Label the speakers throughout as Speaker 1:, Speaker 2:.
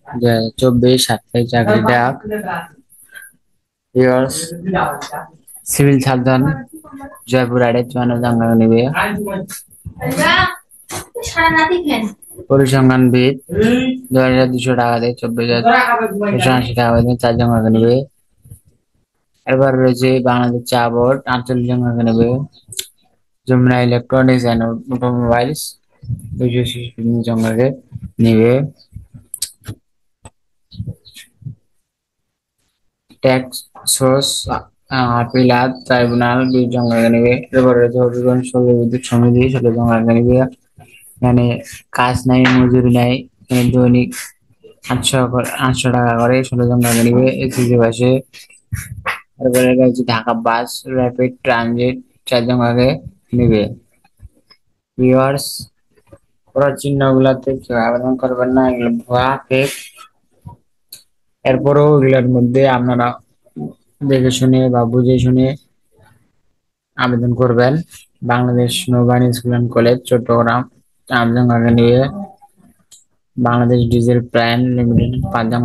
Speaker 1: 2024 চাকরি ডাক years civil surgeon Jaipur আড়ে 54 নিবে পরিসংখ্যানবিদ 2200 টাকা দেয় 24,280 টাকা দেয় 4 জন নিবে। এবার রয়েছে বাংলাদেশ চা বোর্ড 48 জন নেবে। যমুনা ইলেকট্রনিক্স অ্যান্ড অটোমোবাইলস 266 জন নিবে। ট্যাক্স সোর্স আপিলাত ট্রাইব্যুনাল 20 জন নেবে। এবার রয়েছে হবিগঞ্জ সৌর বিদ্যুৎ সমিতি 16 জন নেবে। এখানে কাজ নাই, মজুরি নাই, দৈনিক 800 টাকা করে 16 জন নিবে। এসিজি বাসে এরপরে রয়েছে ঢাকা বাস র্যাপিড ট্রানজিট 4 জন নিবে। ভিউয়ার্স, ওরা চিহ্নগুলাতে কেউ আবেদন করবেন না, এগুলো ভুয়া ফেক। এরপরেও এগুলোর মধ্যে আপনারা দেখে শুনে বা বুঝে শুনে আবেদন করবেন। বাংলাদেশ নৌবাহিনী স্কুল অ্যান্ড কলেজ চট্টগ্রাম 4 জন নিবে। বাংলাদেশ ডিজেল প্রাইম লিমিটেড 5 জন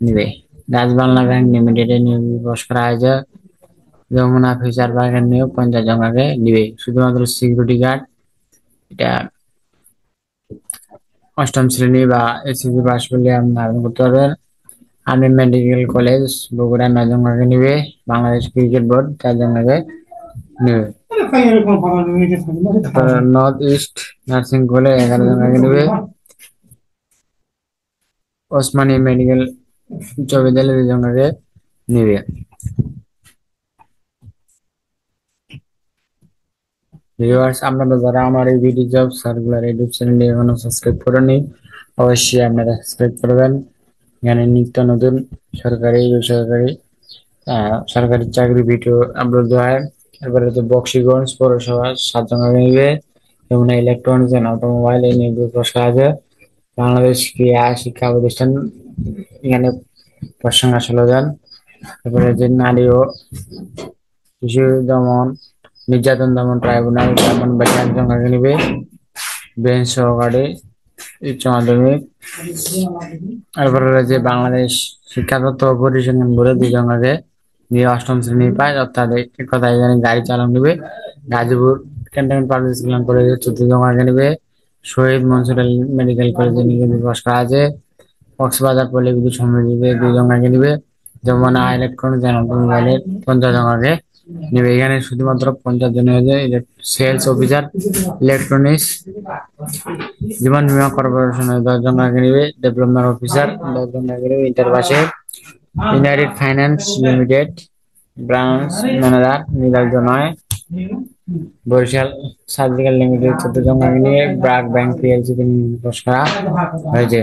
Speaker 1: নিবে। ডাচ বাংলা ব্যাংক লিমিটেডে নিয়োগ দিবস করা হয়েছে। যমুনা ফিচার পার্কের নিয়োগ 50 জন নিবে। শুধুমাত্র সিকিউরিটি গার্ড, এটা 8ম শ্রেণী বা এসএসসি পাস করলে আপনি আবেদন করতে পারবেন। আর্মি মেডিকেল কলেজ বগুড়া 9 জন নিবে। বাংলাদেশ ক্রিকেট বোর্ড 4 জন নিবে। নর্থ ইস্ট নার্সিং কলেজ 11 জন নিবে। ওসমানী মেডিকেল উচ্চ বিদ্যালয় 2 জন নিবে। ভিউয়ার্স, আপনারা যারা আমার এই ভিডিও জব সার্কুলার ইউটিউব চ্যানেলটি এখনো সাবস্ক্রাইব করেননি, অবশ্যই আপনারা সাবস্ক্রাইব করবেন। এখানে নিত্য নতুন সরকারি বেসরকারি সরকারি চাকরি ভিডিও আপলোড দেওয়া হয়। এরপরে হচ্ছে বক্সিগঞ্জ পৌরসভা 7 জন নিবে। যমুনা ইলেকট্রনিক্স অ্যান্ড অটোমোবাইল এই নিয়োগ দিবস আছে। বাংলাদেশ ক্রীড়া শিক্ষা প্রতিষ্ঠান এখানে প্রসঙ্গা 16 জন। এরপরে যে নারী ও শিশু দমন নির্যাতন দমন ট্রাইব্যুনাল ব্রাহ্মণবাড়িয়া 1 জন নিবে। বেঞ্চ সহকারী উচ্চ মাধ্যমিক। এরপরে রয়েছে বাংলাদেশ শিক্ষা তত্ত্ব পরিসংখ্যান বোর্ডে 2 জন নিয়ে 8ম শ্রেণী পায়, অর্থাৎ এক কথায় এখানে গাড়ি চালক নিবে। Gazipur cantonment public school and কলেজে 14 জন নিবে। শহীদ মনসুর মেডিকেল কলেজে নিয়োগ দিবস করা আছে। কক্সবাজার পল্লী বিদ্যুৎ সমিতিতে 2 জন নিবে। যমুনা ইলেকট্রনিক্স অ্যান্ড অটোমোবাইলের 50 জন নিবে। এখানে শুধুমাত্র 50 জন সেলস অফিসার ইলেকট্রনিক্স। জীবন বীমা কর্পোরেশনের 10 জন নিবে। ডেভেলপমেন্ট অফিসার 10 জন নিবে। ইন্টারবাসে united finance limited branch manager নির্ধারিত নয়। বরিশাল সার্জিক্যাল লিমিটেড 14 জন নিয়ে ব্র্যাক ব্যাংক পিএলসি তে নিয়োগ করা হয়েছে।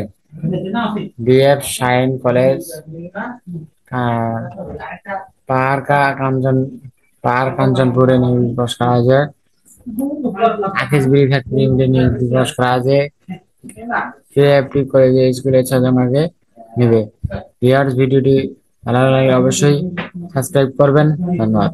Speaker 1: ডিএফ শাইন কলেজ পাহাড় কাঞ্চনপুরে নিয়োগ দিবস করা হয়েছে। আকিস বিড়ি ফ্যাক্টরি লিমিটেড নিয়োগ দিবস করা হয়েছে। কেএফটি কলেজে স্কুলে 6 জন নেবে। ভিউয়ার্স, ভিডিওটি ভালো লাগলে অবশ্যই সাবস্ক্রাইব করবেন। ধন্যবাদ।